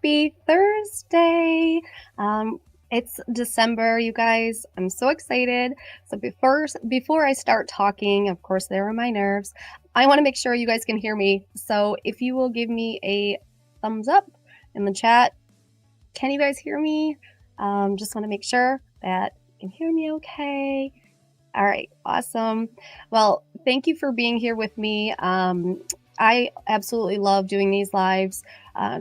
Happy Thursday. It's December, you guys. I'm so excited. So before I start talking, of course, there are my nerves. I want to make sure you guys can hear me. So if you will give me a thumbs up in the chat, can you guys hear me? Just want to make sure that you can hear me okay. All right, awesome. Well, thank you for being here with me. I absolutely love doing these lives,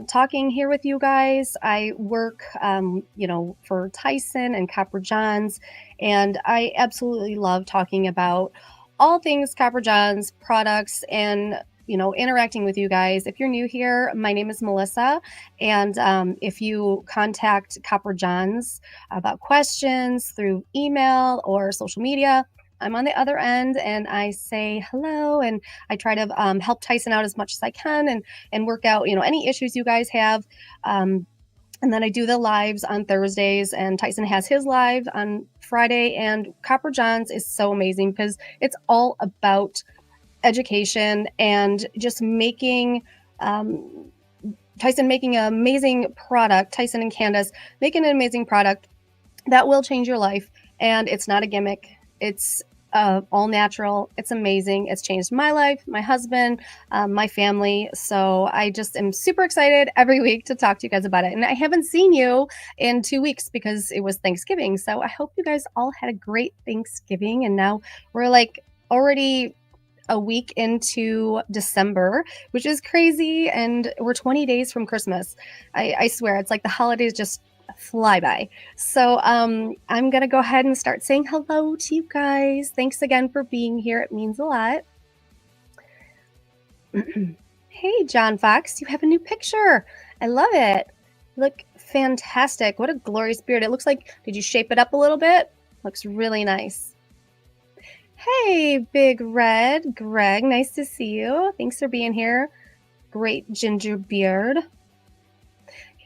talking here with you guys. I work, for Tyson and Copper Johns, and I absolutely love talking about all things Copper Johns products and interacting with you guys. If you're new here, my name is Melissa, and if you contact Copper Johns about questions through email or social media, I'm on the other end and I say hello, and I try to help Tyson out as much as I can and work out any issues you guys have. And then I do the lives on Thursdays, and Tyson has his live on Friday. And Copper Johns is so amazing because it's all about education and just making Tyson making an amazing product. Tyson and Candace making an amazing product that will change your life, and it's not a gimmick. It's all natural. It's amazing. It's changed my life, my husband, my family. So I just am super excited every week to talk to you guys about it. And I haven't seen you in 2 weeks because it was Thanksgiving. So I hope you guys all had a great Thanksgiving. And now we're like already a week into December, which is crazy. And we're 20 days from Christmas. I swear, it's like the holidays just fly by. So I'm going to go ahead and start saying hello to you guys. Thanks again for being here. It means a lot. Hey, John Fox, you have a new picture. I love it. Look fantastic. What a glorious beard. It looks like, did you shape it up a little bit? Looks really nice. Hey, Big Red. Greg, nice to see you. Thanks for being here. Great ginger beard.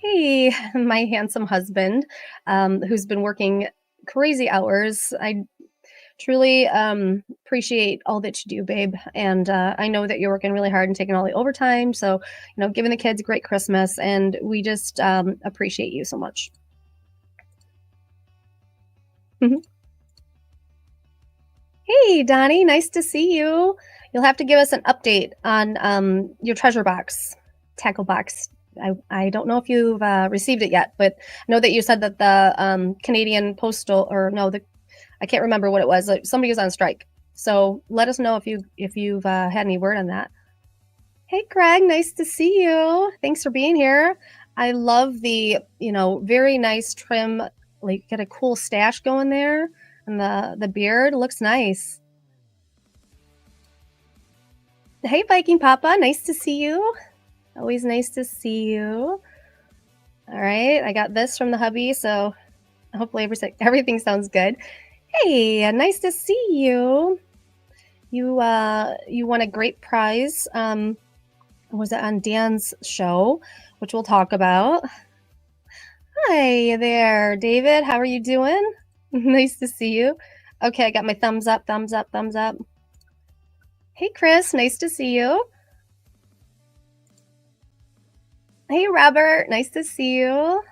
Hey, my handsome husband, who's been working crazy hours. I truly appreciate all that you do, babe. And I know that you're working really hard and taking all the overtime. So, giving the kids a great Christmas. And we just appreciate you so much. Hey, Donnie, nice to see you. You'll have to give us an update on your treasure box, tackle box. I don't know if you've received it yet, but I know that you said that the Canadian Postal, I can't remember what it was. Like somebody was on strike. So let us know if you've had any word on that. Hey, Greg, nice to see you. Thanks for being here. I love the very nice trim. Like get a cool stash going there, and the beard looks nice. Hey, Viking Papa, nice to see you. Always nice to see you. All right, I got this from the hubby, so hopefully everything sounds good. Hey, nice to see you. You won a great prize. Was it on Dan's show, which we'll talk about. Hi there, David. How are you doing? Nice to see you. Okay, I got my thumbs up, thumbs up, thumbs up. Hey, Chris, nice to see you. Hey, Robert, nice to see you.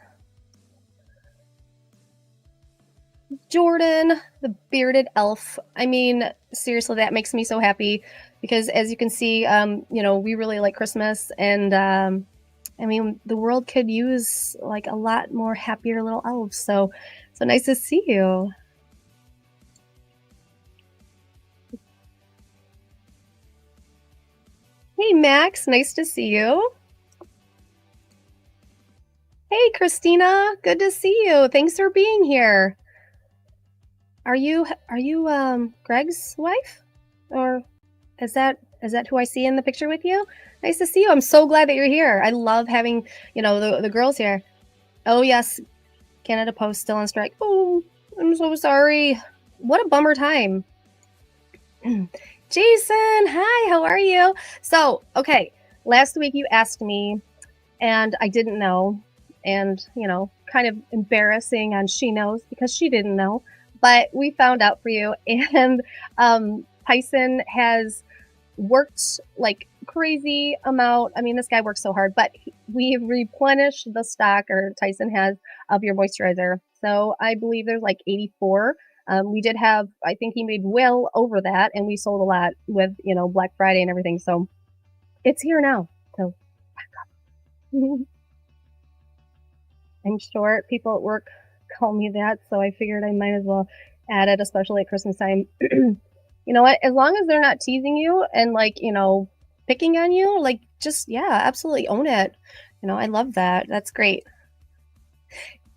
Jordan, the bearded elf. I mean, seriously, that makes me so happy because as you can see, we really like Christmas, and I mean, the world could use like a lot more happier little elves. So nice to see you. Hey, Max, nice to see you. Hey, Christina, good to see you. Thanks for being here. Are you Greg's wife, or is that who I see in the picture with you? Nice to see you. I'm so glad that you're here. I love having the girls here. Oh yes, Canada Post still on strike. Oh, I'm so sorry. What a bummer time. Jason, hi, how are you? So, okay, last week you asked me, and I didn't know, and kind of embarrassing on She Knows because she didn't know, but we found out for you, and Tyson has worked like crazy amount. I mean, this guy works so hard, but we replenished the stock, or Tyson has, of your moisturizer. So I believe there's like 84. We did have, I think he made well over that, and we sold a lot with, Black Friday and everything. So it's here now. So I'm sure people at work call me that, so I figured I might as well add it, especially at Christmas time. You know what? As long as they're not teasing you and like, picking on you, like just yeah, absolutely own it. I love that. That's great.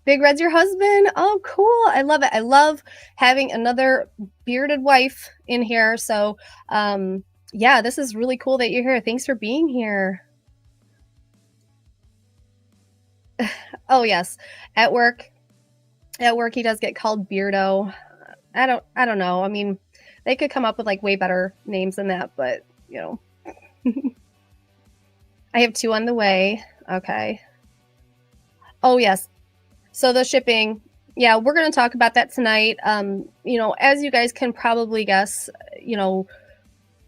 Big Red's your husband. Oh, cool. I love it. I love having another bearded wife in here. So, yeah, this is really cool that you're here. Thanks for being here. Oh, yes. At work, he does get called Beardo. I don't know. I mean, they could come up with like way better names than that, but I have 2 on the way. Okay. Oh, yes. So the shipping, yeah, we're going to talk about that tonight. As you guys can probably guess,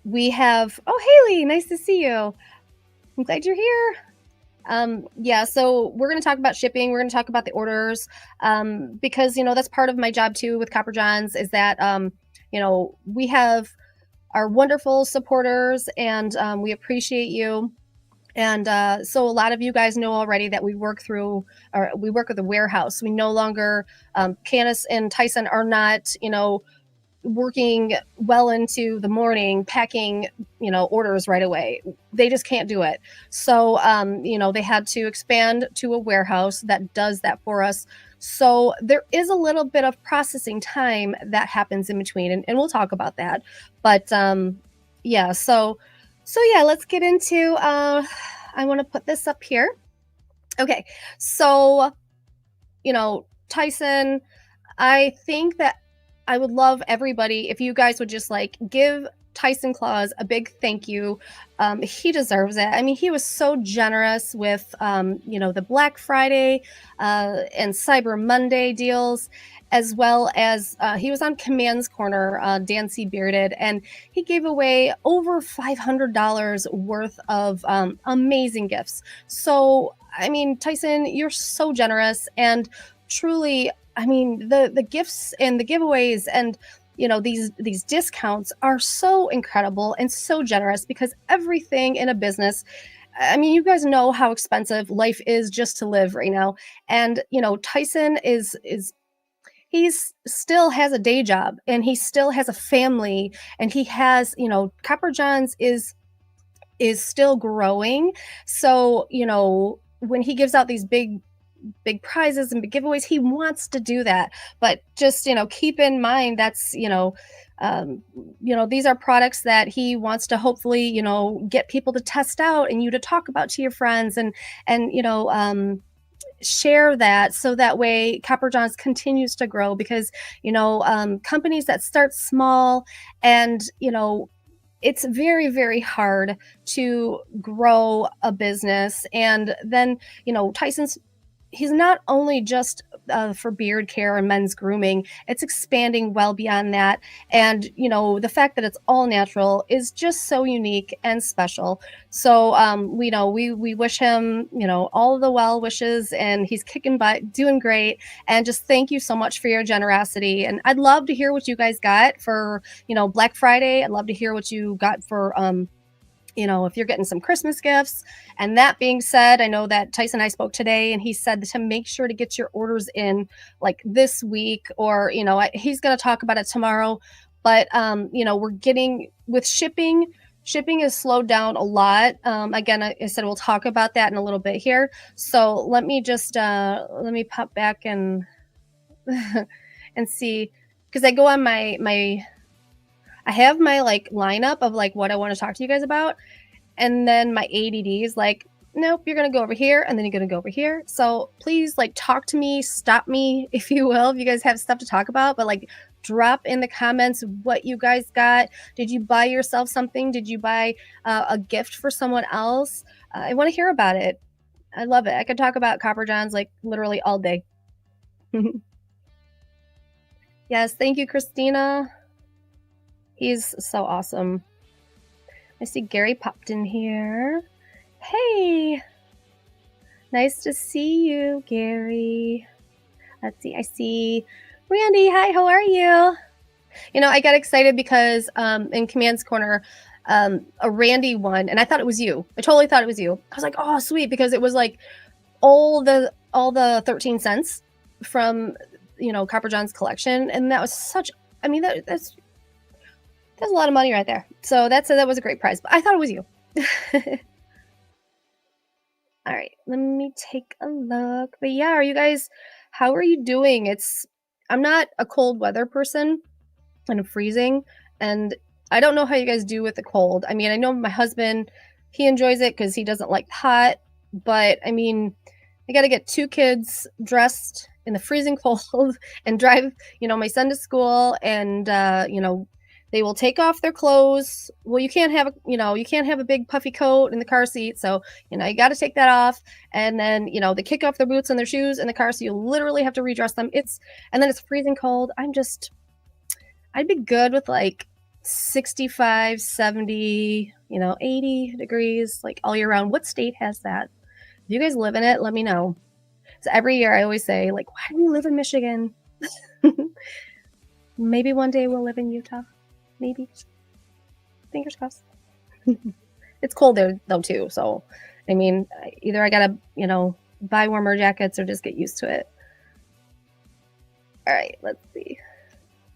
we have, oh, Haley, nice to see you. I'm glad you're here. Yeah, so we're going to talk about shipping. We're going to talk about the orders, because, that's part of my job too with Copper Johns is that, we have our wonderful supporters, and we appreciate you. And so a lot of you guys know already that we work with a warehouse. We no longer, Candace and Tyson are not, working well into the morning, packing, orders right away. They just can't do it. So, they had to expand to a warehouse that does that for us. So there is a little bit of processing time that happens in between, and we'll talk about that. But yeah, so yeah, let's get into, I want to put this up here. Okay, so, Tyson, I think that I would love everybody if you guys would just like give Tyson Claus a big thank you. He deserves it. I mean, he was so generous with, the Black Friday and Cyber Monday deals, as well as he was on Command's Corner, Dancy Bearded, and he gave away over $500 worth of amazing gifts. So, I mean, Tyson, you're so generous, and truly, I mean, the gifts and the giveaways and these discounts are so incredible and so generous, because everything in a business, I mean, you guys know how expensive life is just to live right now. And Tyson is he's still has a day job, and he still has a family, and he has, Copper Johns is still growing. So, when he gives out these big prizes and big giveaways, he wants to do that. But just, keep in mind that's, these are products that he wants to hopefully, get people to test out and you to talk about to your friends, and share that, so that way Copper Johns continues to grow, because companies that start small, and it's very, very hard to grow a business. And then Tyson's, he's not only just for beard care and men's grooming, it's expanding well beyond that. And the fact that it's all natural is just so unique and special. So we wish him all the well wishes, and he's kicking butt, doing great. And just thank you so much for your generosity. And I'd love to hear what you guys got for Black Friday. I'd love to hear what you got for if you're getting some Christmas gifts. And that being said, I know that Tyson and I spoke today, and he said to make sure to get your orders in like this week, or, he's going to talk about it tomorrow. But, we're getting with shipping. Shipping is slowed down a lot. Again, I said we'll talk about that in a little bit here. So let me just let me pop back and and see, because I go on I have my like lineup of like what I want to talk to you guys about. And then my ADD is like, nope, you're going to go over here, and then you're going to go over here. So please like talk to me, stop me, if you will, if you guys have stuff to talk about, but like drop in the comments what you guys got. Did you buy yourself something? Did you buy a gift for someone else? I want to hear about it. I love it. I could talk about Copper Johns like literally all day. Yes, thank you, Christina. He's so awesome. I see Gary popped in here. Hey, nice to see you, Gary. Let's see, I see Randy. Hi, how are you? You know, I got excited because in Command's Corner, a Randy won, and I thought it was you. I totally thought it was you. I was like, oh, sweet, because it was like all the 13 cents from, you know, Copper John's collection, and that was such. I mean, that's a lot of money right there. So that was a great prize. But I thought it was you. All right, let me take a look. But yeah, are you guys? How are you doing? I'm not a cold weather person, and I'm freezing, and I don't know how you guys do with the cold. I mean, I know my husband, he enjoys it because he doesn't like hot, but I mean, I got to get two kids dressed in the freezing cold and drive, you know, my son to school, and you know, they will take off their clothes. Well, you can't have a big puffy coat in the car seat, so you know you got to take that off, and then you know they kick off their boots and their shoes in the car, so you literally have to redress them. And then it's freezing cold. I'd be good with like 65, 70, you know, 80 degrees, like all year round. What state has that? If you guys live in it, let me know. So every year I always say, like, why do we live in Michigan? Maybe one day we'll live in Utah. Maybe. Fingers crossed. It's cold there though too. So, I mean, either I gotta, you know, buy warmer jackets or just get used to it. All right, let's see.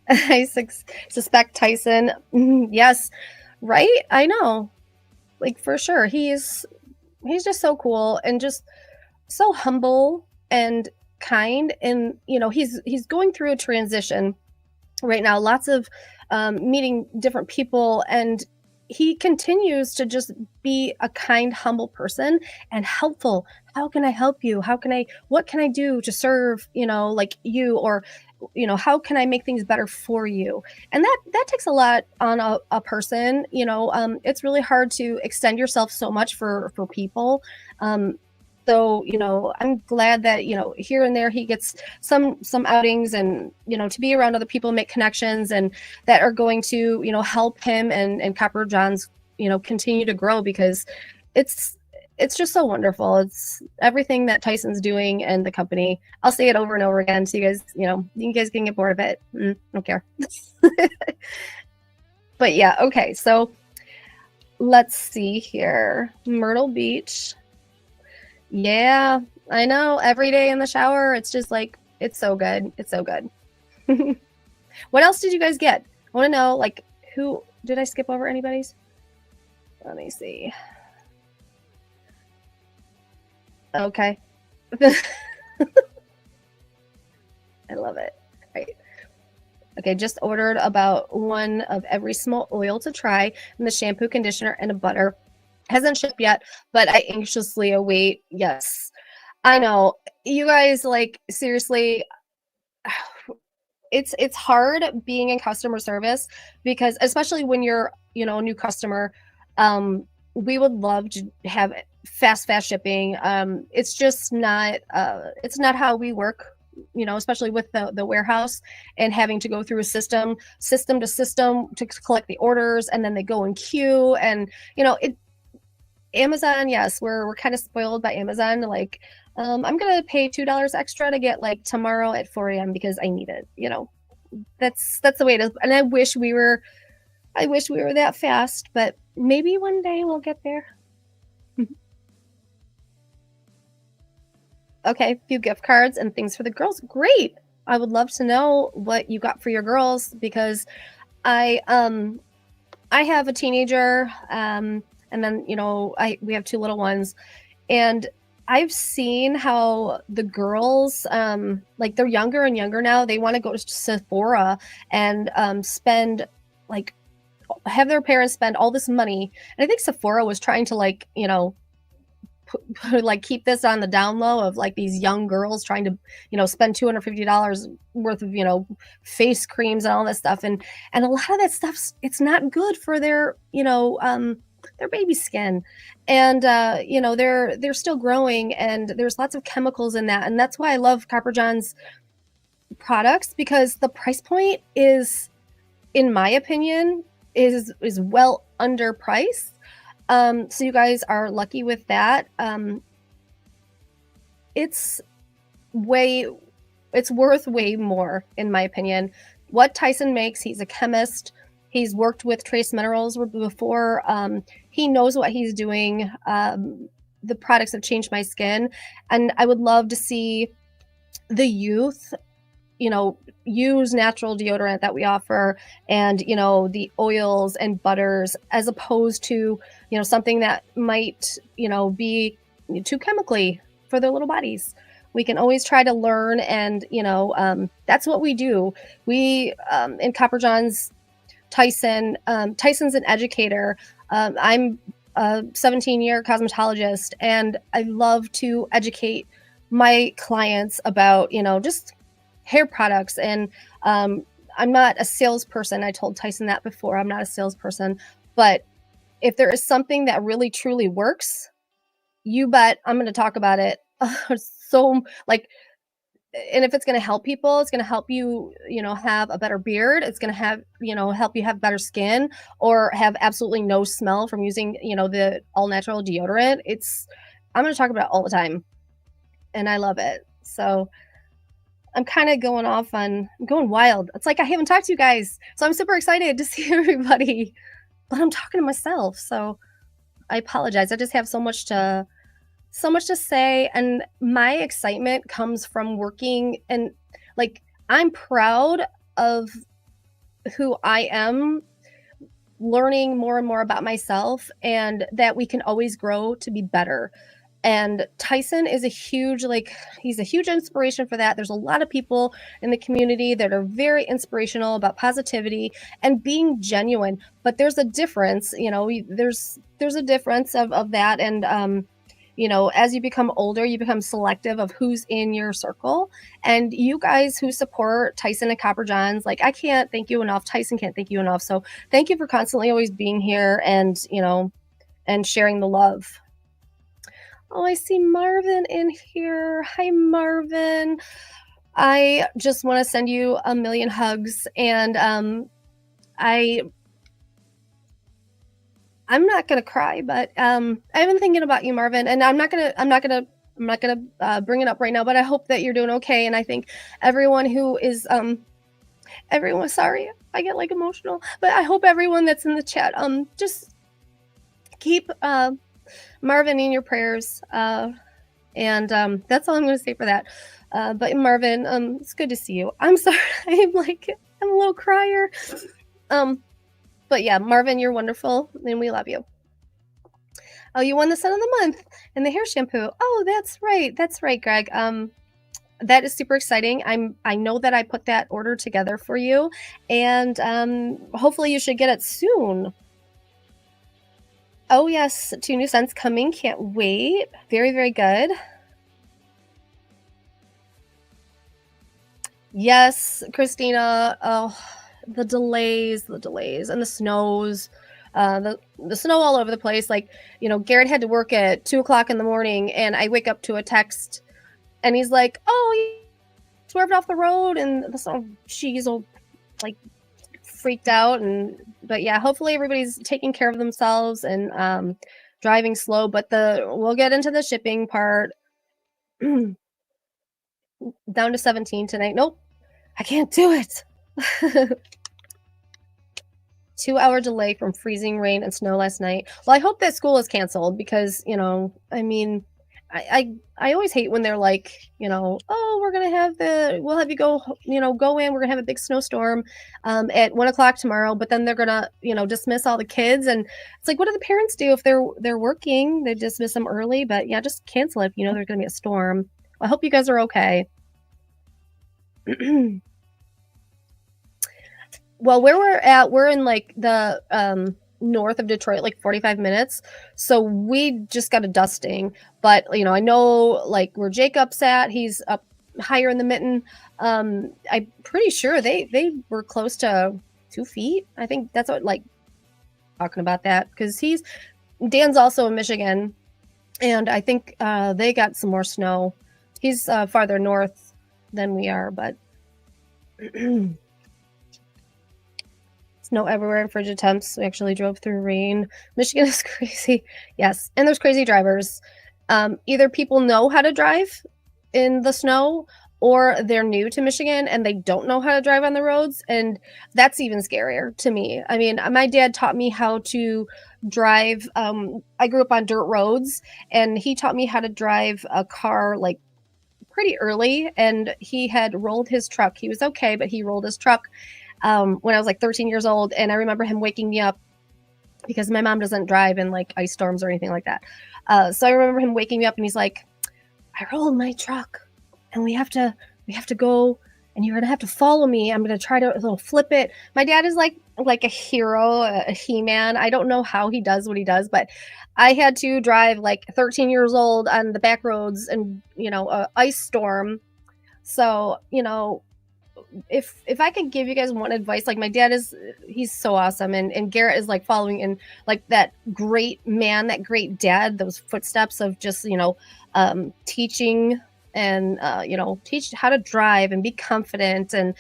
I suspect Tyson. Yes, right? I know. Like for sure. He's just so cool and just so humble and kind, and you know, he's going through a transition right now, lots of meeting different people, and he continues to just be a kind, humble person and helpful. How can I help you? What can I do to serve, you know, like you, or you know, how can I make things better for you? And that takes a lot on a person, you know. It's really hard to extend yourself so much for people. So, you know, I'm glad that, you know, here and there he gets some outings, and, you know, to be around other people, make connections, and that are going to, you know, help him and Copper John's, you know, continue to grow, because it's just so wonderful. It's everything that Tyson's doing and the company. I'll say it over and over again, so you guys, you know, you guys can get bored of it. Don't care. But yeah, okay. So let's see here. Myrtle Beach. Yeah, I know. Every day in the shower, it's just like, it's so good. It's so good. What else did you guys get? I want to know, like, who did I skip over anybody's? Let me see. Okay. I love it. Right. Okay, just ordered about one of every small oil to try, and the shampoo, conditioner, and a butter. Hasn't shipped yet, but I anxiously await. Yes, I know. You guys, like, seriously, it's hard being in customer service, because especially when you're, you know, a new customer, we would love to have fast shipping. It's just not it's not how we work, you know, especially with the warehouse and having to go through a system to system to collect the orders, and then they go in queue, and you know, Amazon, yes, we're kind of spoiled by Amazon. Like, I'm gonna pay $2 extra to get like tomorrow at 4 a.m. because I need it. You know, that's the way it is. And I wish we were that fast, but maybe one day we'll get there. Okay, a few gift cards and things for the girls. Great. I would love to know what you got for your girls, because I have a teenager, and then, you know, we have two little ones, and I've seen how the girls, like, they're younger and younger now. They want to go to Sephora and spend, like, have their parents spend all this money. And I think Sephora was trying to, like, you know, like keep this on the down low of like these young girls trying to, you know, spend $250 worth of, you know, face creams and all this stuff. And a lot of that stuff, it's not good for their, you know, their baby skin, and you know, they're still growing, and there's lots of chemicals in that. And that's why I love Copper John's products, because the price point is, in my opinion, is well underpriced. So you guys are lucky with that. It's way it's worth way more, in my opinion. What Tyson makes, he's a chemist. He's worked with trace minerals before. He knows what he's doing. The products have changed my skin, and I would love to see the youth, use natural deodorant that we offer, and the oils and butters, as opposed to something that might be too chemically for their little bodies. We can always try to learn, and that's what we do. We in Copper John's Tyson's an educator. I'm a 17-year cosmetologist, and I love to educate my clients about just hair products. And I'm not a salesperson. I told Tyson that before. I'm not a salesperson, but if there is something that really truly works, you bet I'm going to talk about it. So like, and if it's going to help people, it's going to help you, have a better beard. It's going to have, help you have better skin, or have absolutely no smell from using, the all natural deodorant. I'm going to talk about it all the time, and I love it. So I'm kind of I'm going wild. It's like I haven't talked to you guys. So I'm super excited to see everybody, but I'm talking to myself. So I apologize. I just have so much to say, and my excitement comes from working, and like, I'm proud of who I am, learning more and more about myself, and that we can always grow to be better. And Tyson is he's a huge inspiration for that. There's a lot of people in the community that are very inspirational about positivity and being genuine, but there's a difference, there's a difference of that. And as you become older, you become selective of who's in your circle. And you guys who support Tyson and Copper Johns, like, I can't thank you enough. Tyson can't thank you enough. So thank you for constantly always being here, and and sharing the love. Oh, I see Marvin in here. Hi, Marvin. I just want to send you a million hugs, and I'm not gonna cry, but I've been thinking about you, Marvin, and I'm not gonna bring it up right now, but I hope that you're doing okay. And I think everyone who is everyone, sorry, I get like emotional, but I hope everyone that's in the chat just keep Marvin in your prayers, and that's all I'm going to say for that. But Marvin, it's good to see you. I'm sorry, I'm a little crier. But yeah, Marvin, you're wonderful, and we love you. Oh, you won the Son of the Month and the hair shampoo. Oh, that's right, Greg. That is super exciting. I know that I put that order together for you, and hopefully you should get it soon. Oh yes, 2 new scents coming. Can't wait. Very, very good. Yes, Christina. Oh, the delays, and the snows. The snow all over the place. Like, Garrett had to work at 2:00 in the morning, and I wake up to a text, and he's like, "Oh, you swerved off the road," and the song, she's all like freaked out. But yeah, hopefully everybody's taking care of themselves and driving slow. But we'll get into the shipping part. Down to 17 tonight. Nope, I can't do it. 2-hour delay from freezing rain and snow last night. Well, I hope that school is canceled, because I mean, I always hate when they're like, oh, we'll have you go in, we're gonna have a big snowstorm at 1:00 tomorrow, but then they're gonna dismiss all the kids. And it's like, what do the parents do if they're working? They dismiss them early. But yeah, just cancel it if there's gonna be a storm. I hope you guys are okay. Well, where we're at, we're in like the north of Detroit, like 45 minutes. So we just got a dusting. But I know like where Jacob's at, he's up higher in the mitten. I'm pretty sure they were close to 2 feet. I think that's what, like, talking about that, because Dan's also in Michigan, and I think they got some more snow. He's farther north than we are, but Snow everywhere and frigid temps. We actually drove through rain. Michigan is crazy. Yes, and there's crazy drivers. Either people know how to drive in the snow or they're new to Michigan and they don't know how to drive on the roads, and that's even scarier to me. I mean, my dad taught me how to drive. I grew up on dirt roads, and he taught me how to drive a car like pretty early, and he had rolled his truck. He was okay, but he rolled his truck when I was like 13 years old. And I remember him waking me up because my mom doesn't drive in like ice storms or anything like that. So I remember him waking me up and he's like, I rolled my truck and we have to go and you're going to have to follow me. I'm going to try to little flip it. My dad is like a hero, a he-man. I don't know how he does what he does, but I had to drive like 13 years old on the back roads and, a ice storm. So, if I could give you guys one advice, like my dad he's so awesome, and Garrett is like following in like that great man, that great dad, those footsteps of just teaching and teach how to drive and be confident, and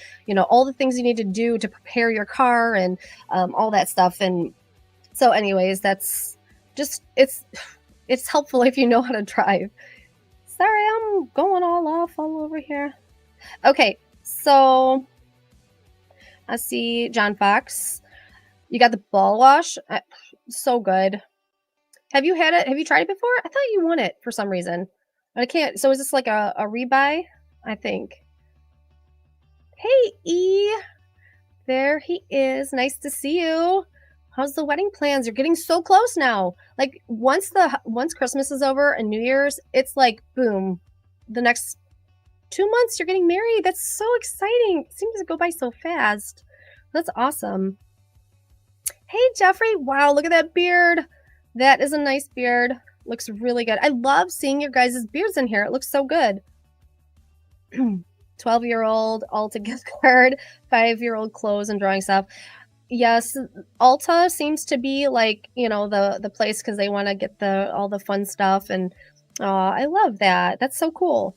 all the things you need to do to prepare your car and all that stuff. And so anyways, that's just it's helpful if you know how to drive. Sorry, I'm going all over here. Okay, so I see John Fox. You got the ball wash. So good. Have you had it? Have you tried it before? I thought you won it for some reason. But I can't. So is this like a rebuy? I think. Hey, E. There he is. Nice to see you. How's the wedding plans? You're getting so close now. Like once Christmas is over and New Year's, it's like boom. The next 2 months you're getting married. That's so exciting. It seems to go by so fast. That's awesome. Hey, Jeffrey. Wow, look at that beard. That is a nice beard. Looks really good. I love seeing your guys' beards in here. It looks so good. 12-year-old Alta gift card, 5-year-old clothes and drawing stuff. Yes, Alta seems to be like, the place because they want to get all the fun stuff. And I love that. That's so cool.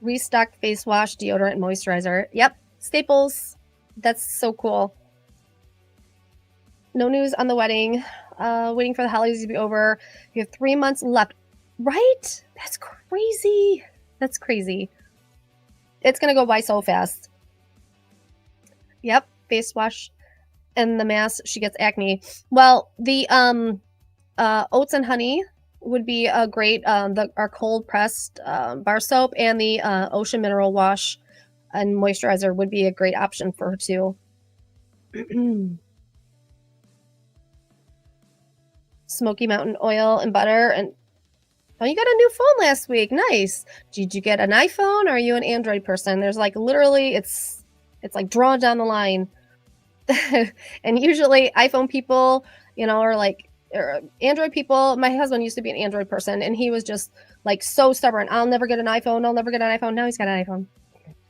Restocked face wash, deodorant, and moisturizer. Yep, staples. That's so cool. No news on the wedding. Waiting for the holidays to be over. You have 3 months left. Right? That's crazy. That's crazy. It's going to go by so fast. Yep, face wash and the mask. She gets acne. Well, the oats and honey would be a great, our cold pressed bar soap, and the ocean mineral wash and moisturizer would be a great option for her too. Smoky Mountain oil and butter. And oh, you got a new phone last week. Nice. Did you get an iPhone, or are you an Android person? There's like literally it's like drawn down the line. And usually iPhone people, are like, or Android people. My husband used to be an Android person, and he was just like so stubborn. I'll never get an iPhone. I'll never get an iPhone. Now he's got an iPhone,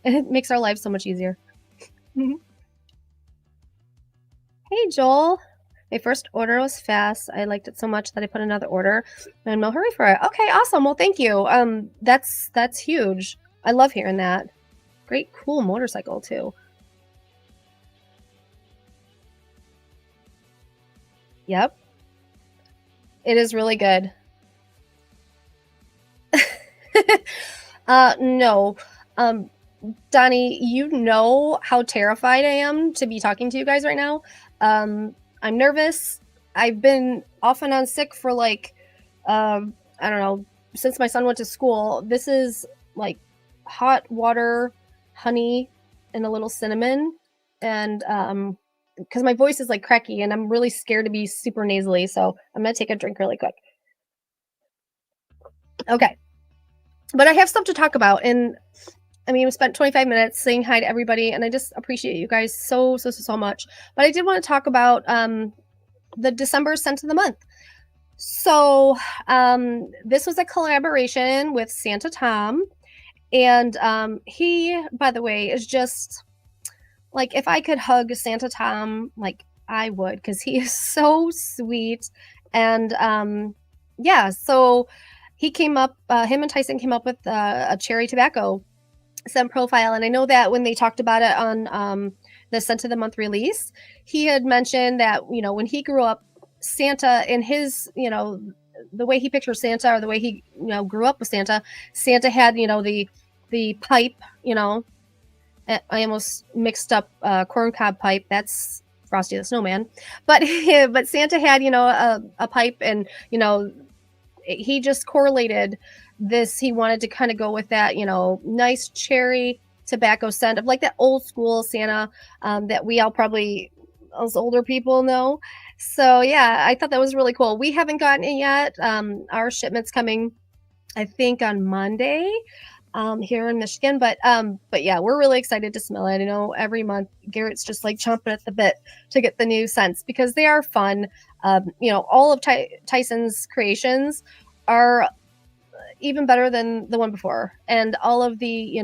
and it makes our lives so much easier. Hey, Joel. My first order was fast. I liked it so much that I put another order, and no hurry for it. Okay, awesome. Well, thank you. That's huge. I love hearing that. Great, cool motorcycle too. Yep. It is really good. No. Donnie, you know how terrified I am to be talking to you guys right now. I'm nervous. I've been off and on sick for like, I don't know, since my son went to school. This is like hot water, honey, and a little cinnamon. And because my voice is like cracky and I'm really scared to be super nasally. So I'm going to take a drink really quick. Okay. But I have stuff to talk about. And I mean, we spent 25 minutes saying hi to everybody, and I just appreciate you guys so much. But I did want to talk about the December scent of the month. So this was a collaboration with Santa Tom, and he, by the way, is just like, if I could hug Santa Tom, like I would, because he is so sweet. And yeah, so he came up, him and Tyson came up with a cherry tobacco scent profile. And I know that when they talked about it on the scent of the month release, he had mentioned that, when he grew up, Santa in his, the way he pictures Santa, or the way he, grew up with Santa, Santa had, the pipe, I almost mixed up corncob pipe. That's Frosty the Snowman. But but Santa had, a pipe, and, he just correlated this. He wanted to kind of go with that, nice cherry tobacco scent of like that old school Santa, that we all probably, us older people, know. So yeah, I thought that was really cool. We haven't gotten it yet. Our shipment's coming, I think, on Monday, here in Michigan. But yeah, we're really excited to smell it. I know every month Garrett's just like chomping at the bit to get the new scents because they are fun. All of Tyson's creations are even better than the one before, and all of the,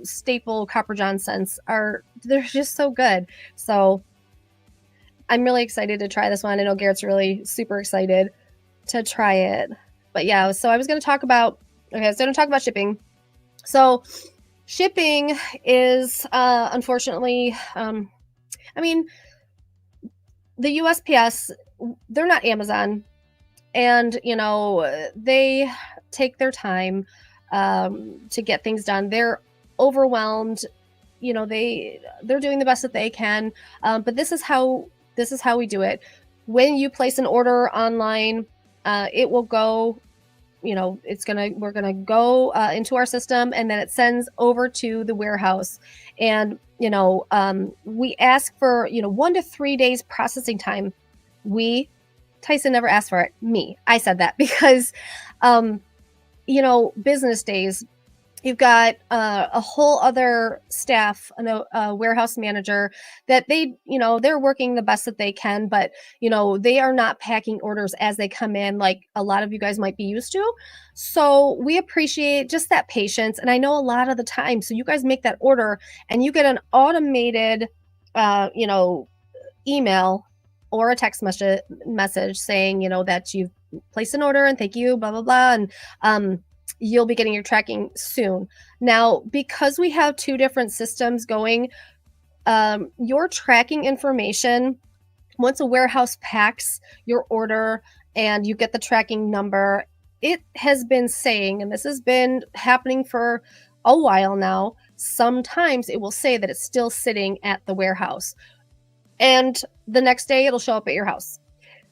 staple Copper John scents they're just so good. So I'm really excited to try this one. I know Garrett's really super excited to try it. But yeah, so I was going to talk about shipping. So shipping is, unfortunately, I mean, the USPS, they're not Amazon, and, they take their time, to get things done. They're overwhelmed. They're doing the best that they can. But this is how we do it. When you place an order online, it will go, we're gonna go into our system, and then it sends over to the warehouse. And we ask for 1 to 3 days processing time. Tyson never asked for it. I said that because business days, you've got a whole other staff, a warehouse manager, that they're working the best that they can, but they are not packing orders as they come in like a lot of you guys might be used to. So we appreciate just that patience. And I know a lot of the time, so you guys make that order and you get an automated email or a text message saying that you've placed an order and thank you, blah blah blah, and you'll be getting your tracking soon. Now, because we have two different systems going, your tracking information, once a warehouse packs your order and you get the tracking number, it has been saying, and this has been happening for a while now, sometimes it will say that it's still sitting at the warehouse, and the next day it'll show up at your house.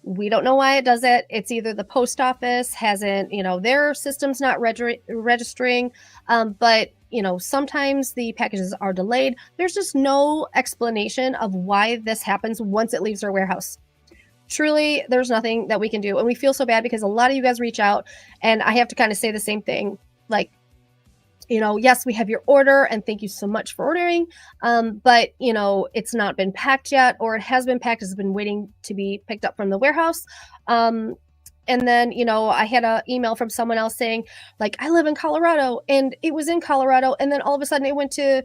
We don't know why it does it. It's either the post office hasn't, their system's not registering, but sometimes the packages are delayed. There's just no explanation of why this happens once it leaves our warehouse. Truly, there's nothing that we can do. And we feel so bad because a lot of you guys reach out, and I have to kind of say the same thing. Like, yes, we have your order and thank you so much for ordering. But, it's not been packed yet, or it has been packed, it's been waiting to be picked up from the warehouse. And then, I had an email from someone else saying, like, I live in Colorado, and it was in Colorado, and then all of a sudden it went to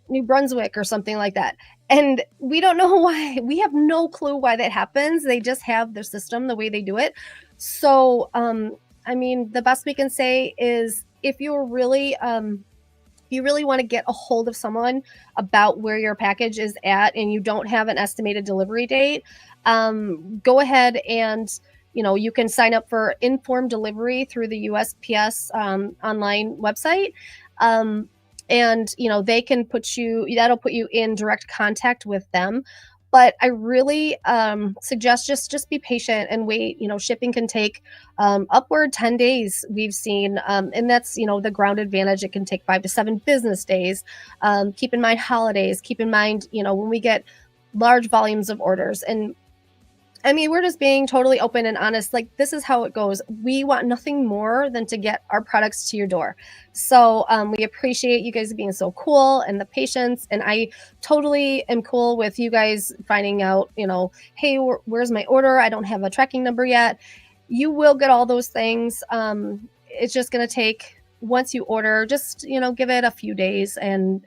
New Brunswick or something like that. And we don't know why. We have no clue why that happens. They just have their system the way they do it. So, the best we can say is, if you really want to get a hold of someone about where your package is at and you don't have an estimated delivery date, go ahead and you can sign up for informed delivery through the USPS online website. And they can that'll put you in direct contact with them. But I really suggest just be patient and wait. Shipping can take upward 10 days, we've seen. And that's, the ground advantage. It can take 5 to 7 business days. Keep in mind holidays. Keep in mind, when we get large volumes of orders. And we're just being totally open and honest. Like, this is how it goes. We want nothing more than to get our products to your door. So we appreciate you guys being so cool and the patience. And I totally am cool with you guys finding out, hey, where's my order? I don't have a tracking number yet. You will get all those things. It's just going to take, once you order, just, give it a few days, and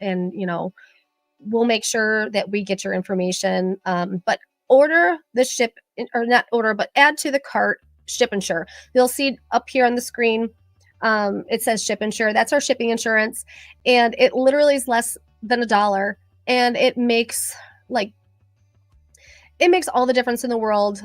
we'll make sure that we get your information. But order the ship, or not order, but add to the cart Ship Insure. You'll see up here on the screen, it says Ship Insure. That's our shipping insurance, and it literally is less than $1. and like it makes all the difference in the world,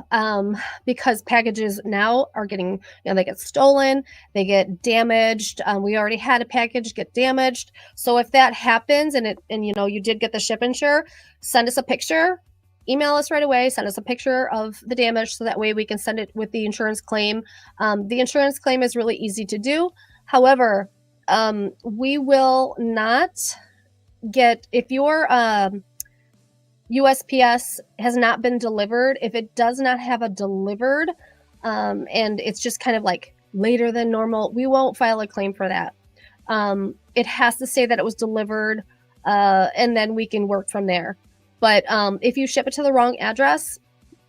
because packages now are getting, they get stolen, they get damaged. We already had a package get damaged. So if that happens and you did get the ship insure, send us a picture, email us right away, send us a picture of the damage so that way we can send it with the insurance claim. The insurance claim is really easy to do. However, we will not get, if your USPS has not been delivered, if it does not have a delivered, and it's just kind of like later than normal, we won't file a claim for that. It has to say that it was delivered, and then we can work from there. But if you ship it to the wrong address,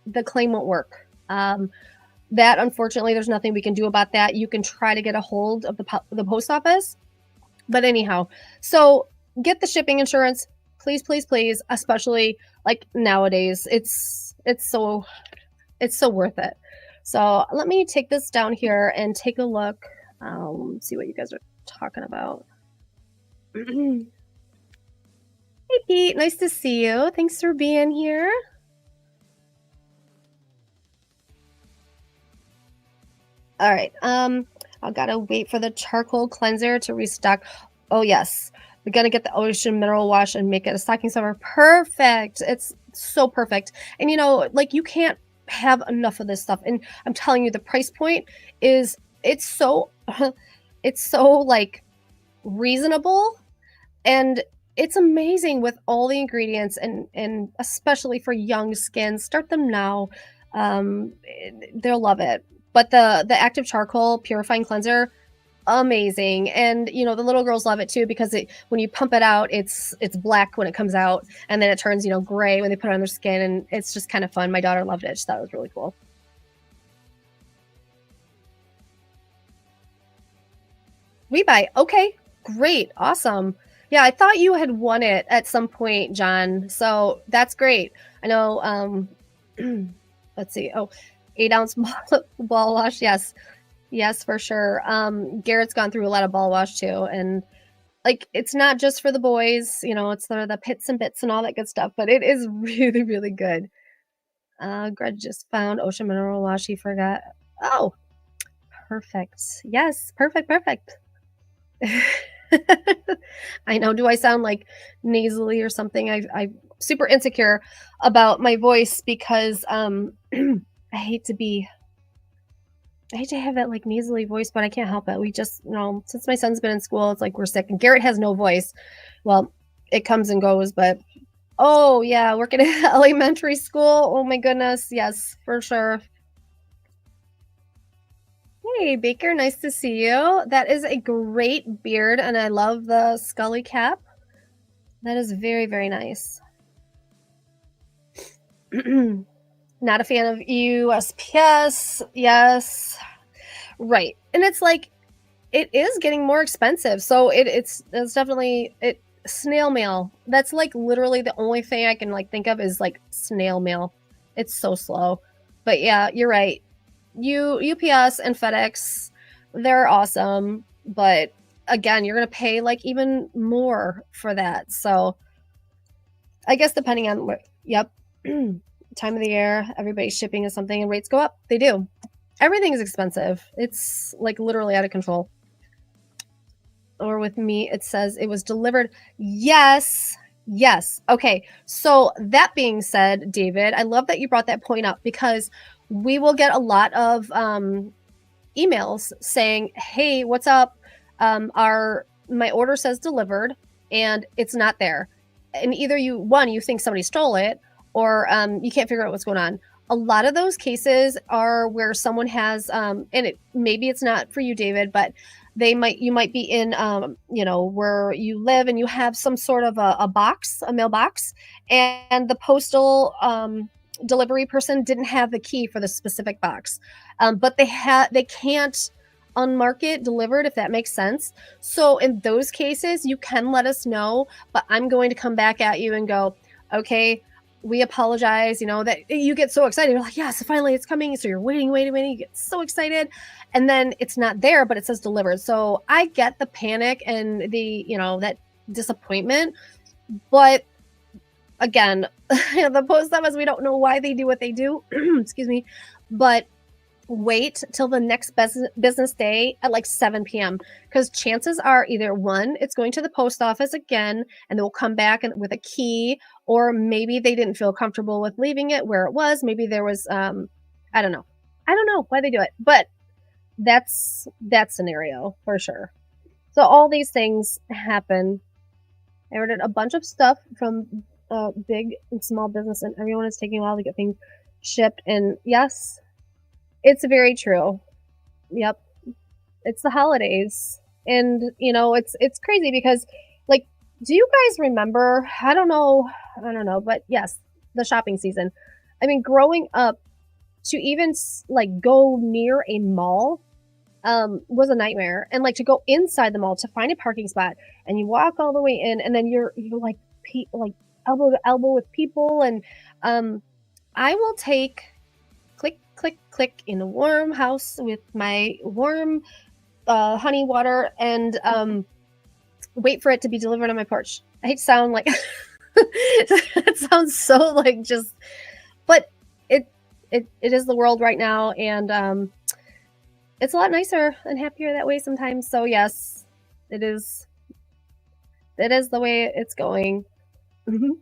the claim won't work. That, unfortunately, there's nothing we can do about that. You can try to get a hold of the post office. But anyhow, so get the shipping insurance, please, please, please, especially like nowadays. It's so worth it. So let me take this down here and take a look. See what you guys are talking about. Hey, Pete, nice to see you. Thanks for being here. All right. I gotta wait for the charcoal cleanser to restock. Oh yes, we're gonna get the ocean mineral wash and make it a stocking stuffer. Perfect. It's so perfect. And like you can't have enough of this stuff. And I'm telling you, the price point is it's so like reasonable, and it's amazing with all the ingredients, and especially for young skin. Start them now. They'll love it. But the active charcoal purifying cleanser, amazing. And the little girls love it too, because when you pump it out, it's black when it comes out, and then it turns gray when they put it on their skin, and it's just kind of fun. My daughter loved it. She thought it was really cool. We buy. Okay, great, awesome. Yeah, I thought you had won it at some point, John. So that's great. I know. Let's see. Oh, 8-ounce ball wash. Yes, for sure. Garrett's gone through a lot of ball wash too, and like it's not just for the boys. It's the pits and bits and all that good stuff. But it is really, really good. Greg just found ocean mineral wash. He forgot. Oh, perfect. Yes, perfect. I know. Do I sound like nasally or something? I'm super insecure about my voice because I hate to have that like nasally voice, but I can't help it. We just, since my son's been in school, it's like we're sick. And Garrett has no voice. Well, it comes and goes, but oh yeah, working at elementary school. Oh my goodness, yes, for sure. Hey, Baker, nice to see you. That is a great beard, and I love the Scully cap. That is very, very nice. Not a fan of USPS. Yes. Right. And it's like, it is getting more expensive. So it's definitely snail mail. That's like literally the only thing I can like think of is like snail mail. It's so slow. But yeah, you're right. UPS and FedEx, they're awesome, but again, you're going to pay like even more for that. So I guess depending on what, yep, time of the year, everybody's shipping is something and rates go up. They do. Everything is expensive. It's like literally out of control. Or with me, it says it was delivered. Yes. Okay. So that being said, David, I love that you brought that point up, because we will get a lot of emails saying, hey, what's up? My order says delivered and it's not there. And either you think somebody stole it, or you can't figure out what's going on. A lot of those cases are where someone has, and maybe it's not for you, David, but you might be in, where you live and you have some sort of a mailbox, and the postal delivery person didn't have the key for the specific box, but they can't unmark it delivered, if that makes sense. So in those cases, you can let us know, but I'm going to come back at you and go, okay, we apologize. That you get so excited, you're like, yes, finally it's coming. So you're waiting, you get so excited, and then it's not there, but it says delivered. So I get the panic and the that disappointment, but again, the post office, we don't know why they do what they do. Excuse me. But wait till the next business day at like 7 p.m. because chances are either one, it's going to the post office again and they'll come back and, with a key, or maybe they didn't feel comfortable with leaving it where it was. Maybe there was, I don't know. I don't know why they do it, but that's that scenario for sure. So all these things happen. I ordered a bunch of stuff from big and small business, and everyone is taking a while to get things shipped. And yes, it's very true. Yep, it's the holidays, and it's crazy because, like, do you guys remember? I don't know, but yes, the shopping season. I mean, growing up, to even like go near a mall was a nightmare. And like to go inside the mall to find a parking spot, and you walk all the way in, and then you're like like elbow to elbow with people. And I will take click click click in a warm house with my warm honey water, and wait for it to be delivered on my porch. I hate to sound like it sounds so like just, but it is the world right now, and it's a lot nicer and happier that way sometimes. So yes, it is. It is the way it's going. Mhm.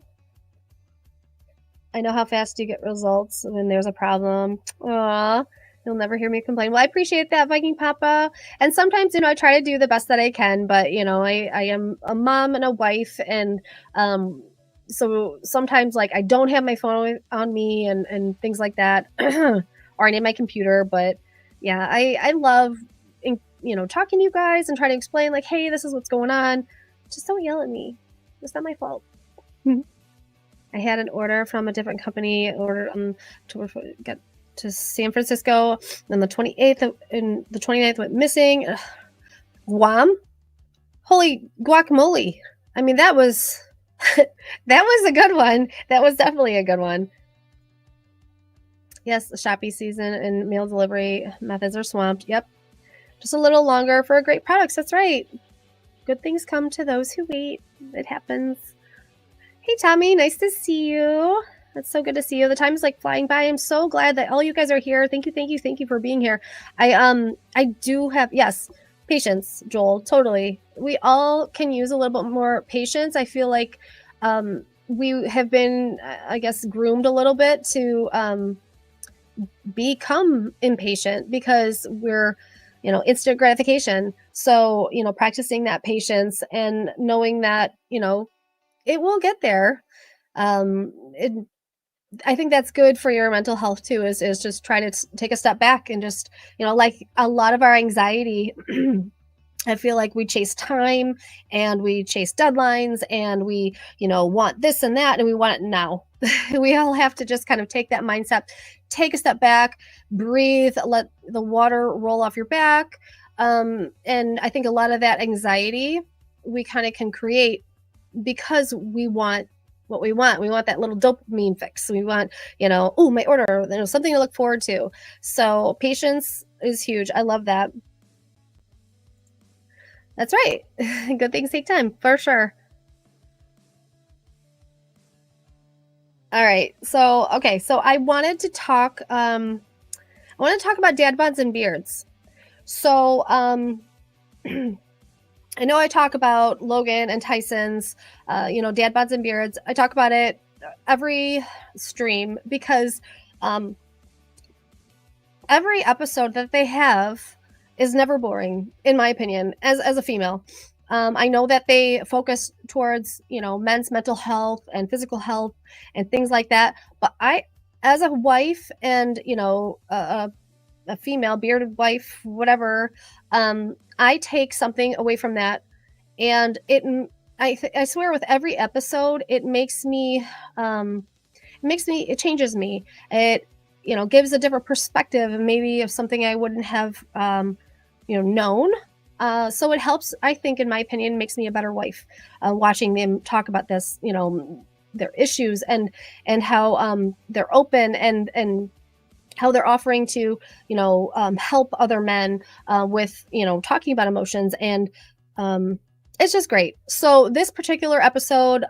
I know how fast you get results when there's a problem. Aw, you'll never hear me complain. Well, I appreciate that, Viking Papa. And sometimes, I try to do the best that I can, but I am a mom and a wife, and so sometimes like I don't have my phone on me and things like that, or I need my computer. But yeah, I love talking to you guys and trying to explain like, hey, this is what's going on. Just don't yell at me. It's not my fault. I had an order from a different company, to get to San Francisco, and the 28th and the 29th went missing. Ugh. Guam? Holy guacamole. I mean, that was that was a good one. That was definitely a good one. Yes, the shopping season and mail delivery methods are swamped. Yep. Just a little longer for great products. That's right. Good things come to those who wait. It happens. Hey, Tommy, nice to see you. It's so good to see you. The time is like flying by. I'm so glad that all you guys are here. Thank you for being here. I do have, yes, patience, Joel, totally. We all can use a little bit more patience. I feel like we have been, I guess, groomed a little bit to become impatient because we're, instant gratification. So, practicing that patience and knowing that, it will get there. I think that's good for your mental health too, is just try to take a step back and just, like a lot of our anxiety, I feel like we chase time and we chase deadlines and we, want this and that and we want it now. We all have to just kind of take that mindset, take a step back, breathe, let the water roll off your back. And I think a lot of that anxiety we kind of can create because we want what we want. We want that little dopamine fix. We want, oh, my order, something to look forward to. So patience is huge. I love that. That's right. Good things take time, for sure. All right. So, okay. So I wanted to talk about dad buds and beards. So, I know I talk about Logan and Tyson's, dad buds and beards. I talk about it every stream because every episode that they have is never boring, in my opinion, as a female. I know that they focus towards, men's mental health and physical health and things like that. But I, as a wife and, a female bearded wife, whatever, I take something away from that, and I swear with every episode, it it changes me. It, gives a different perspective and maybe of something I wouldn't have, known. So it helps, I think, in my opinion, makes me a better wife, watching them talk about this, their issues and how, they're open and how they're offering to, help other men with, talking about emotions. And it's just great. So this particular episode,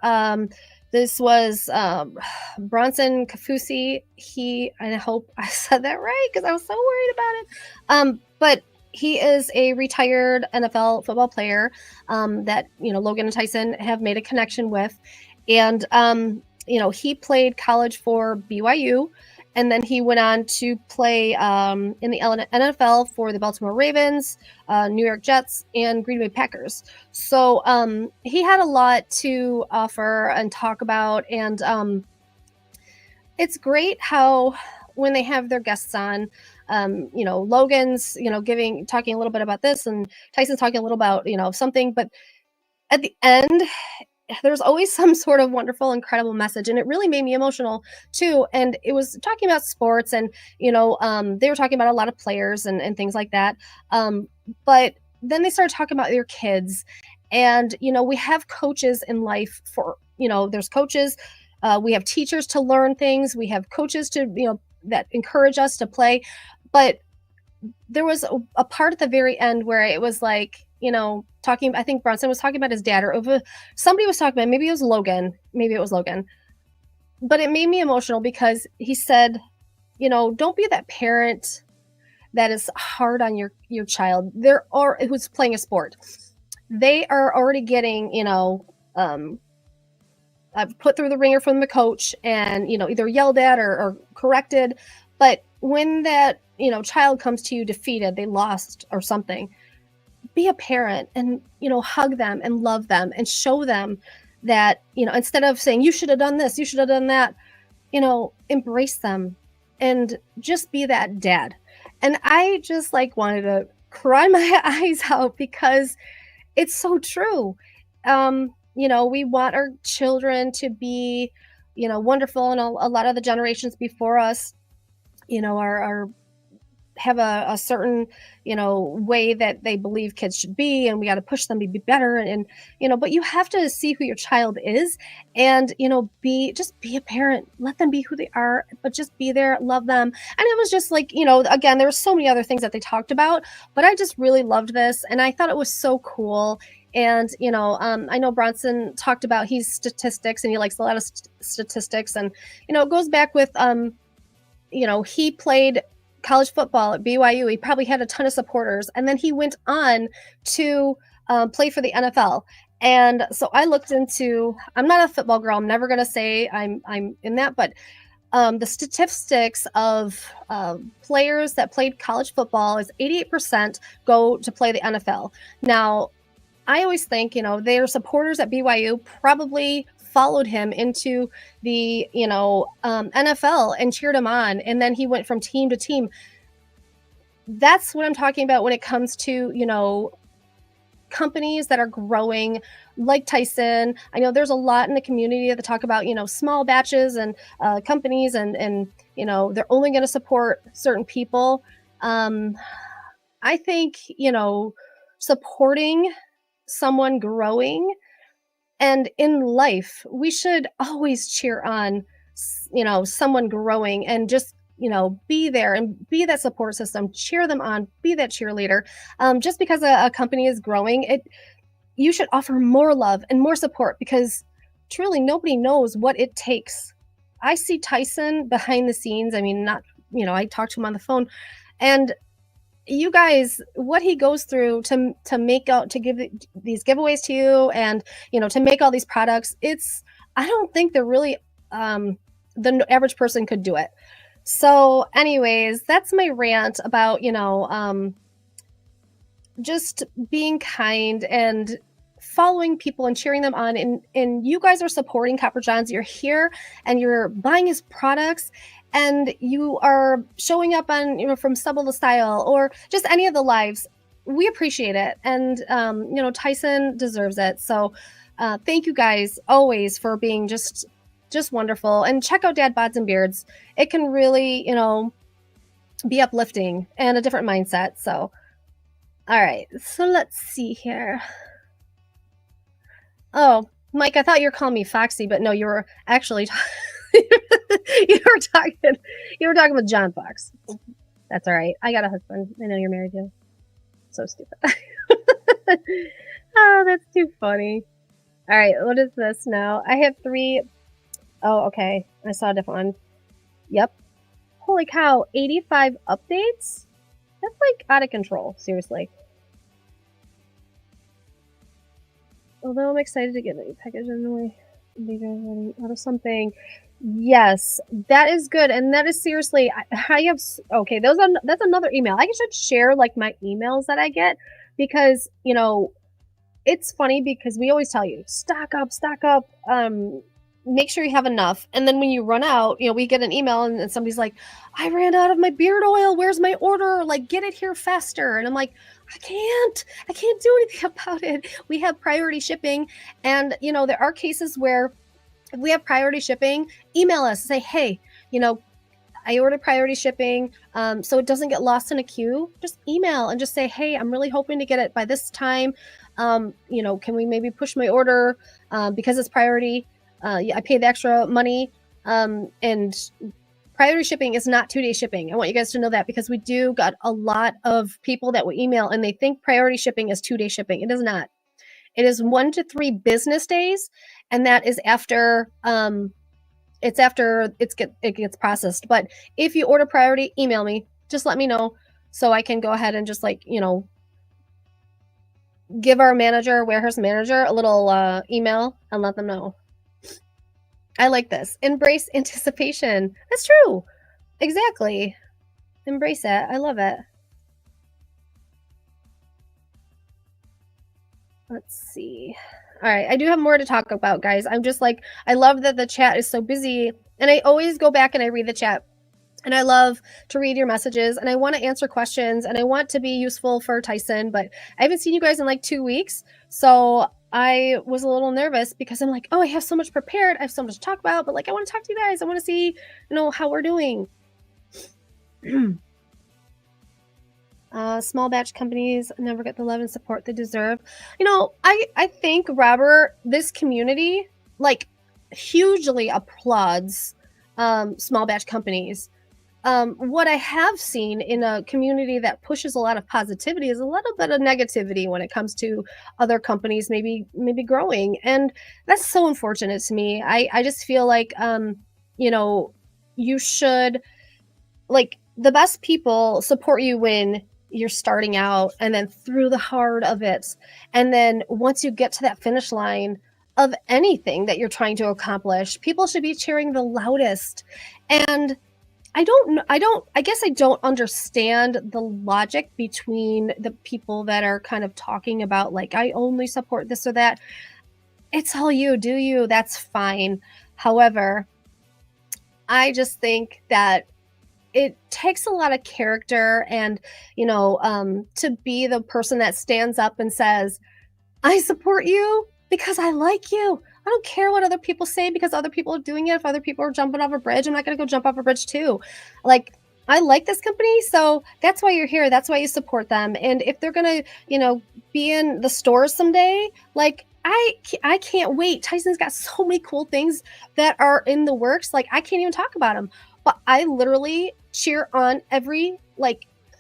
This was Bronson Kafusi. I hope I said that right because I was so worried about it. But he is a retired NFL football player that Logan and Tyson have made a connection with, and he played college for BYU, and then he went on to play in the NFL for the Baltimore Ravens, New York Jets, and Green Bay Packers. So he had a lot to offer and talk about, and it's great how when they have their guests on, Logan's talking a little bit about this, and Tyson's talking a little about something, but at the end there's always some sort of wonderful, incredible message. And it really made me emotional too. And it was talking about sports and, they were talking about a lot of players and things like that. But then they started talking about your kids. And, we have coaches in life for, there's coaches. We have teachers to learn things. We have coaches to, that encourage us to play. But there was a part at the very end where it was like, I think Bronson was talking about his dad, or somebody was talking about, maybe it was Logan, but it made me emotional because he said, don't be that parent that is hard on your child. Who's playing a sport. They are already getting, put through the ringer from the coach and, either yelled at or corrected. But when that, child comes to you defeated, they lost or something, be a parent and, hug them and love them and show them that, instead of saying, you should have done this, you should have done that, embrace them and just be that dad. And I just wanted to cry my eyes out because it's so true. We want our children to be, wonderful, and a lot of the generations before us, are have a certain, way that they believe kids should be, and we got to push them to be better. And, but you have to see who your child is and, be a parent, let them be who they are, but just be there, love them. And it was just again, there were so many other things that they talked about, but I just really loved this. And I thought it was so cool. And, I know Bronson talked about his statistics and he likes a lot of statistics, and, it goes back with, he played college football at BYU. He probably had a ton of supporters, and then he went on to play for the NFL. And so I looked into. I'm not a football girl. I'm never going to say I'm in that, but the statistics of players that played college football is 88% go to play the NFL. Now, I always think their supporters at BYU probably followed him into the NFL and cheered him on, and then he went from team to team. That's what I'm talking about when it comes to companies that are growing like Tyson. I know there's a lot in the community that talk about small batches and companies and they're only going to support certain people. I think supporting someone growing. And in life, we should always cheer on, someone growing and just, be there and be that support system, cheer them on, be that cheerleader. Just because a company is growing, you should offer more love and more support because truly nobody knows what it takes. I see Tyson behind the scenes. I mean, I talked to him on the phone, and you guys, what he goes through to give these giveaways to you and, to make all these products, I don't think they're really, the average person could do it. So anyways, that's my rant about, just being kind and following people and cheering them on. And you guys are supporting Copper Johns. You're here and you're buying his products, and you are showing up on, from Stubble to Style or just any of the lives. We appreciate it. And, Tyson deserves it. So thank you guys always for being just wonderful. And check out Dad Bods and Beards. It can really, be uplifting and a different mindset. So, all right. So let's see here. Oh, Mike, I thought you were calling me Foxy, but no, you were actually you were talking with John Fox. That's all right. I got a husband. I know you're married to. So stupid. Oh, that's too funny. All right, what is this now? I have 3 Oh, okay. I saw a different one. Yep. Holy cow, 85 updates? That's like out of control, seriously. Although I'm excited to get a new package in the way. Running out of something. Yes, that is good, and that is seriously. I have okay. That's another email. I should share like my emails that I get because it's funny because we always tell you stock up, make sure you have enough. And then when you run out, we get an email and somebody's like, I ran out of my beard oil. Where's my order? Like, get it here faster. And I'm like, I can't do anything about it. We have priority shipping. And, there are cases where if we have priority shipping, email us, say, hey, I ordered priority shipping, so it doesn't get lost in a queue. Just email and just say, hey, I'm really hoping to get it by this time. Can we maybe push my order because it's priority? I pay the extra money, and priority shipping is not 2-day shipping. I want you guys to know that because we do got a lot of people that will email and they think priority shipping is 2-day shipping. It is not. It is 1 to 3 business days, and that is after it's after it gets processed. But if you order priority, email me. Just let me know so I can go ahead and just give our warehouse manager, a little email and let them know. I like this. Embrace anticipation. That's true. Exactly. Embrace it. I love it. Let's see. All right. I do have more to talk about, guys. I'm just like, I love that the chat is so busy. And I always go back and I read the chat. And I love to read your messages and I want to answer questions and I want to be useful for Tyson, but I haven't seen you guys in like 2 weeks. So I was a little nervous because I'm like, oh, I have so much prepared. I have so much to talk about, but like, I want to talk to you guys. I want to see, how we're doing. Small batch companies never get the love and support they deserve. I think, Robert, this community like hugely applauds small batch companies. What I have seen in a community that pushes a lot of positivity is a little bit of negativity when it comes to other companies maybe growing. And that's so unfortunate to me. I just feel like, you should, like, the best people support you when you're starting out and then through the hard of it. And then once you get to that finish line of anything that you're trying to accomplish, people should be cheering the loudest. And I guess I don't understand the logic between the people that are kind of talking about like, I only support this or that. It's all you, do you, that's fine. However, I just think that it takes a lot of character and, to be the person that stands up and says, I support you because I like you. I don't care what other people say because other people are doing it. If other people are jumping off a bridge, I'm not going to go jump off a bridge too. Like, I like this company, so that's why you're here. That's why you support them. And if they're going to, be in the stores someday, like, I can't wait. Tyson's got so many cool things that are in the works. Like, I can't even talk about them. But I literally cheer on every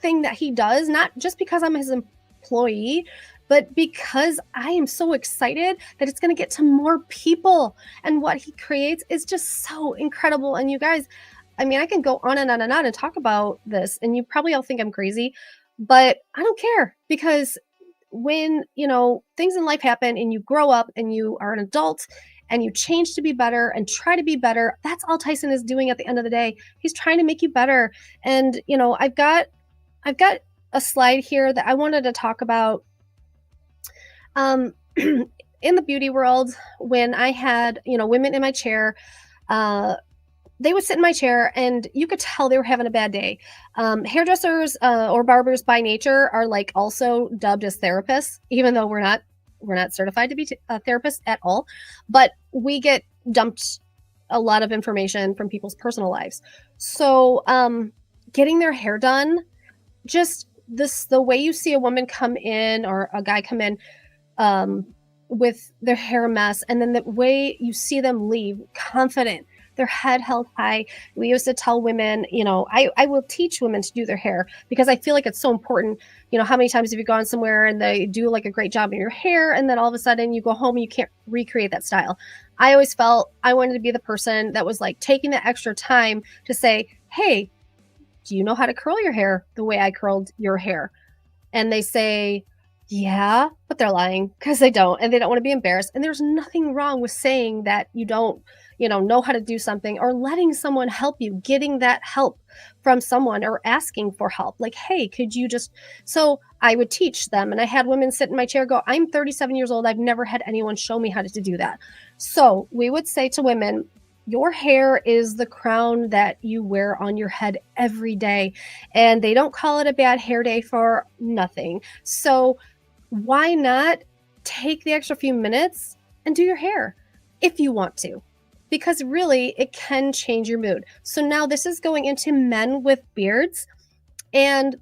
thing that he does, not just because I'm his employee, but because I am so excited that it's going to get to more people. And what he creates is just so incredible. And you guys, I mean, I can go on and on and on and talk about this, and you probably all think I'm crazy, but I don't care because when, things in life happen and you grow up and you are an adult and you change to be better and try to be better, that's all Tyson is doing at the end of the day. He's trying to make you better. And, I've got a slide here that I wanted to talk about. In the beauty world, when I had, women in my chair, they would sit in my chair and you could tell they were having a bad day. Hairdressers or barbers by nature are also dubbed as therapists, even though we're not certified to be therapists at all. But we get dumped a lot of information from people's personal lives. So getting their hair done, just the way you see a woman come in or a guy come in with their hair a mess, and then the way you see them leave confident, their head held high. We used to tell women, I will teach women to do their hair because I feel like it's so important. How many times have you gone somewhere and they do like a great job in your hair, and then all of a sudden you go home and you can't recreate that style? I always felt I wanted to be the person that was like taking the extra time to say, hey, do you know how to curl your hair the way I curled your hair? And they say, yeah, but they're lying because they don't, and they don't want to be embarrassed. And there's nothing wrong with saying that you don't, know how to do something, or letting someone help you, getting that help from someone, or asking for help. Like, hey, could you just, so I would teach them. And I had women sit in my chair go, I'm 37 years old. I've never had anyone show me how to do that. So we would say to women, your hair is the crown that you wear on your head every day. And they don't call it a bad hair day for nothing. So why not take the extra few minutes and do your hair if you want to? Because really, it can change your mood. So now this is going into men with beards, and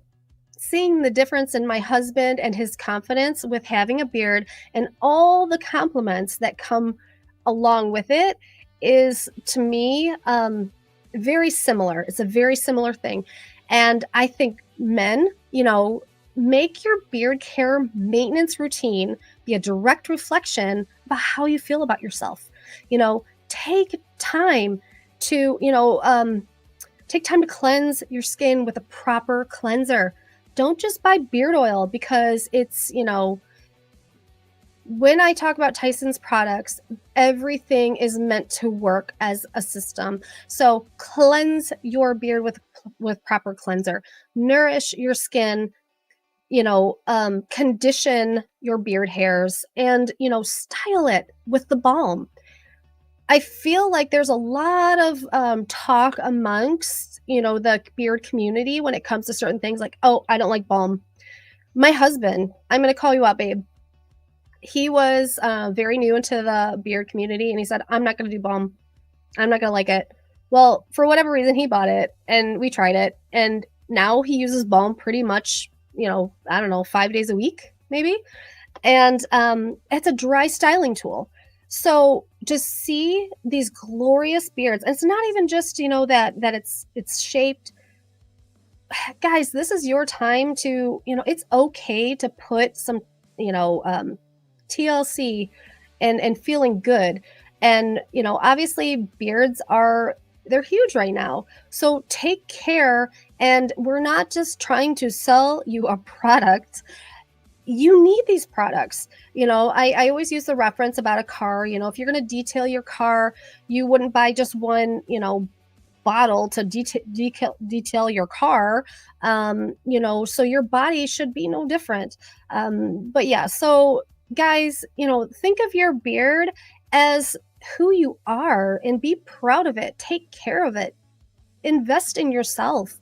seeing the difference in my husband and his confidence with having a beard and all the compliments that come along with it is, to me, very similar. It's a very similar thing. And I think men, make your beard care maintenance routine be a direct reflection about how you feel about yourself. Take time to, take time to cleanse your skin with a proper cleanser. Don't just buy beard oil because it's, when I talk about Tyson's products, everything is meant to work as a system. So cleanse your beard with proper cleanser, nourish your skin, condition your beard hairs, and, style it with the balm. I feel like there's a lot of talk amongst, the beard community when it comes to certain things like, oh, I don't like balm. My husband, I'm going to call you out, babe. He was very new into the beard community, and he said, I'm not going to do balm. I'm not going to like it. Well, for whatever reason, he bought it, and we tried it, and now he uses balm pretty much, I don't know, 5 days a week, maybe. And it's a dry styling tool. So just see these glorious beards. And it's not even just, that it's shaped. Guys, this is your time to, it's okay to put some, TLC and feeling good. And, obviously beards they're huge right now. So take care. And we're not just trying to sell you a product. You need these products. I always use the reference about a car. If you're going to detail your car, you wouldn't buy just one, bottle to detail your car. So your body should be no different. But yeah, so guys, think of your beard as who you are and be proud of it. Take care of it. Invest in yourself.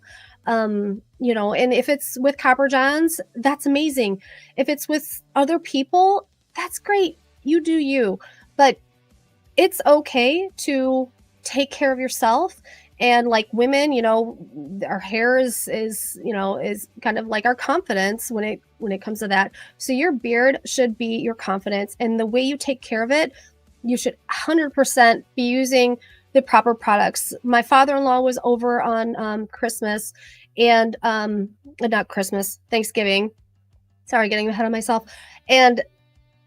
And if it's with Copper Johns, that's amazing. If it's with other people, that's great. You do you. But it's okay to take care of yourself. And like women, our hair is kind of like our confidence when it comes to that. So your beard should be your confidence, and the way you take care of it, you should 100% be using the proper products. My father-in-law was over on Christmas, and not Christmas, Thanksgiving. Sorry, getting ahead of myself. And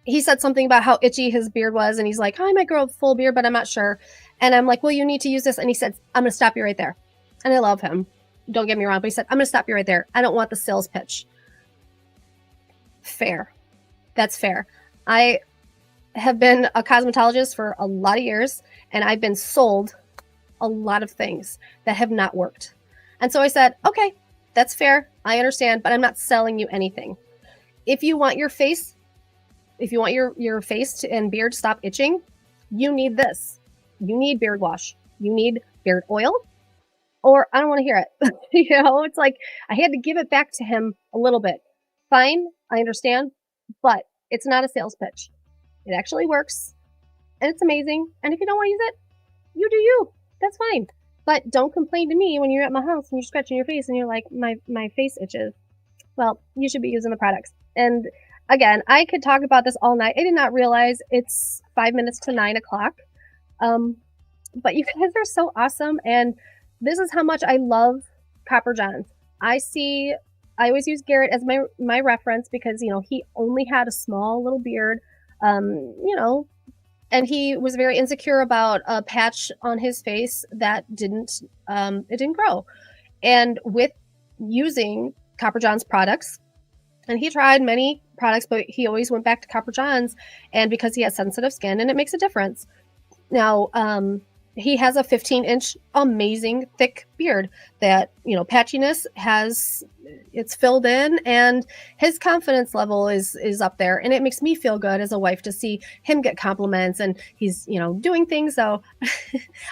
he said something about how itchy his beard was, and he's like, I might grow a full beard, but I'm not sure. And I'm like, well, you need to use this. And he said, I'm going to stop you right there. And I love him. Don't get me wrong, but he said, I'm going to stop you right there. I don't want the sales pitch. Fair. That's fair. I have been a cosmetologist for a lot of years, and I've been sold a lot of things that have not worked. And so I said, okay, that's fair. I understand, but I'm not selling you anything. If you want your face, and beard to stop itching, you need this. You need beard wash. You need beard oil, or I don't want to hear it. It's like I had to give it back to him a little bit. Fine, I understand, but it's not a sales pitch. It actually works, and it's amazing. And if you don't want to use it, you do you. That's fine. But don't complain to me when you're at my house and you're scratching your face and you're like, my face itches. Well, you should be using the products. And again, I could talk about this all night. I did not realize it's 5 minutes to 9 o'clock. But you guys are so awesome, and this is how much I love Copper Johns. I always use Garrett as my reference because he only had a small little beard, you know, and he was very insecure about a patch on his face that didn't grow. And with using Copper John's products, and he tried many products, but he always went back to Copper John's, and because he has sensitive skin, and it makes a difference. Now, he has a 15-inch amazing thick beard that patchiness has it's filled in, and his confidence level is up there, and it makes me feel good as a wife to see him get compliments, and he's doing things. So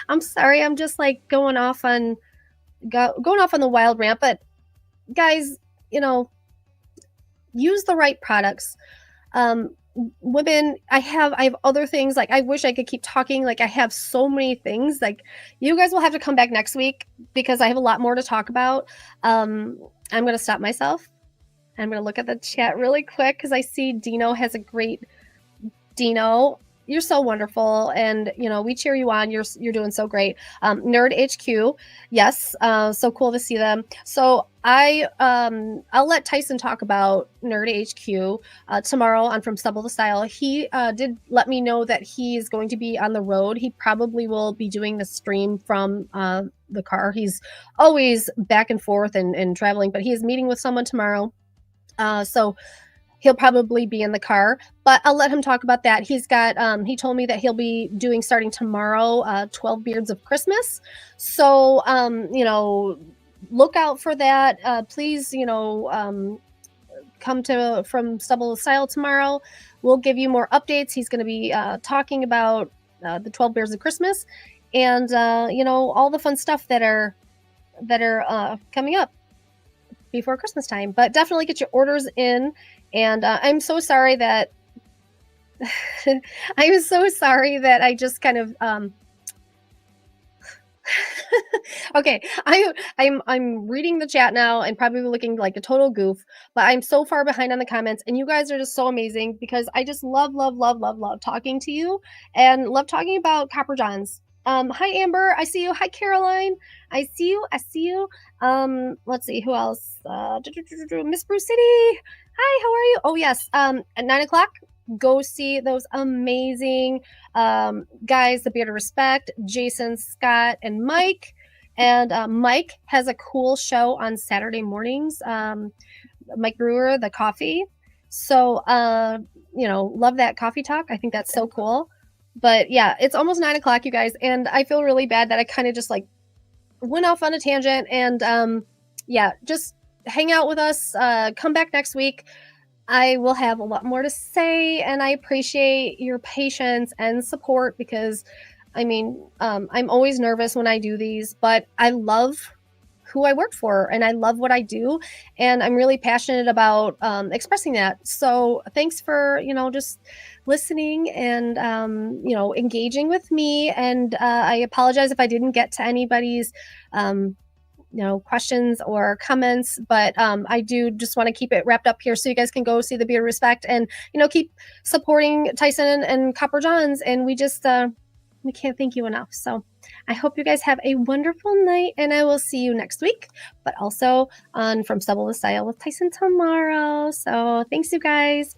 I'm sorry, I'm just like going off on the wild rant, but guys, use the right products. Women, I have other things. Like, I wish I could keep talking. Like, I have so many things. Like, you guys will have to come back next week because I have a lot more to talk about. I'm going to stop myself. I'm going to look at the chat really quick because I see Dino has a great Dino. You're so wonderful, and we cheer you on. You're doing so great. Nerd HQ, yes, so cool to see them. So I'll let Tyson talk about Nerd HQ tomorrow on From Stubble to Style. He did let me know that he's going to be on the road. He probably will be doing the stream from the car. He's always back and forth and traveling, but he is meeting with someone tomorrow. So he'll probably be in the car, but I'll let him talk about that. He's got, he told me that he'll be doing starting tomorrow, 12 Beards of Christmas. So, look out for that. Please, come to From Stubble to Style tomorrow. We'll give you more updates. He's going to be talking about the 12 Beards of Christmas and, all the fun stuff that are coming up before Christmas time. But definitely get your orders in. And I'm so sorry that I'm so sorry that I just kind of okay, I'm reading the chat now and probably looking like a total goof, but I'm so far behind on the comments, and you guys are just so amazing because I just love talking to you and love talking about Copper Johns. Hi Amber, I see you. Hi Caroline, I see you. Let's see who else. Miss Bruce City. Hi, how are you? Oh yes. At 9:00, go see those amazing guys, the Beard of Respect, Jason, Scott, and Mike. And Mike has a cool show on Saturday mornings. Mike Brewer, the coffee. So love that coffee talk. I think that's so cool. But yeah, it's almost 9:00, you guys, and I feel really bad that I kind of just like went off on a tangent. And yeah, just hang out with us. Come back next week. I will have a lot more to say, and I appreciate your patience and support because, I'm always nervous when I do these, but I love who I work for and I love what I do, and I'm really passionate about expressing that. So thanks for just listening and engaging with me. And I apologize if I didn't get to anybody's questions or comments, but I do just want to keep it wrapped up here so you guys can go see the Beard of Respect and keep supporting Tyson and Copper Johns. And we just we can't thank you enough. So I hope you guys have a wonderful night, and I will see you next week, but also on From Stubble to Style with Tyson tomorrow. So thanks, you guys.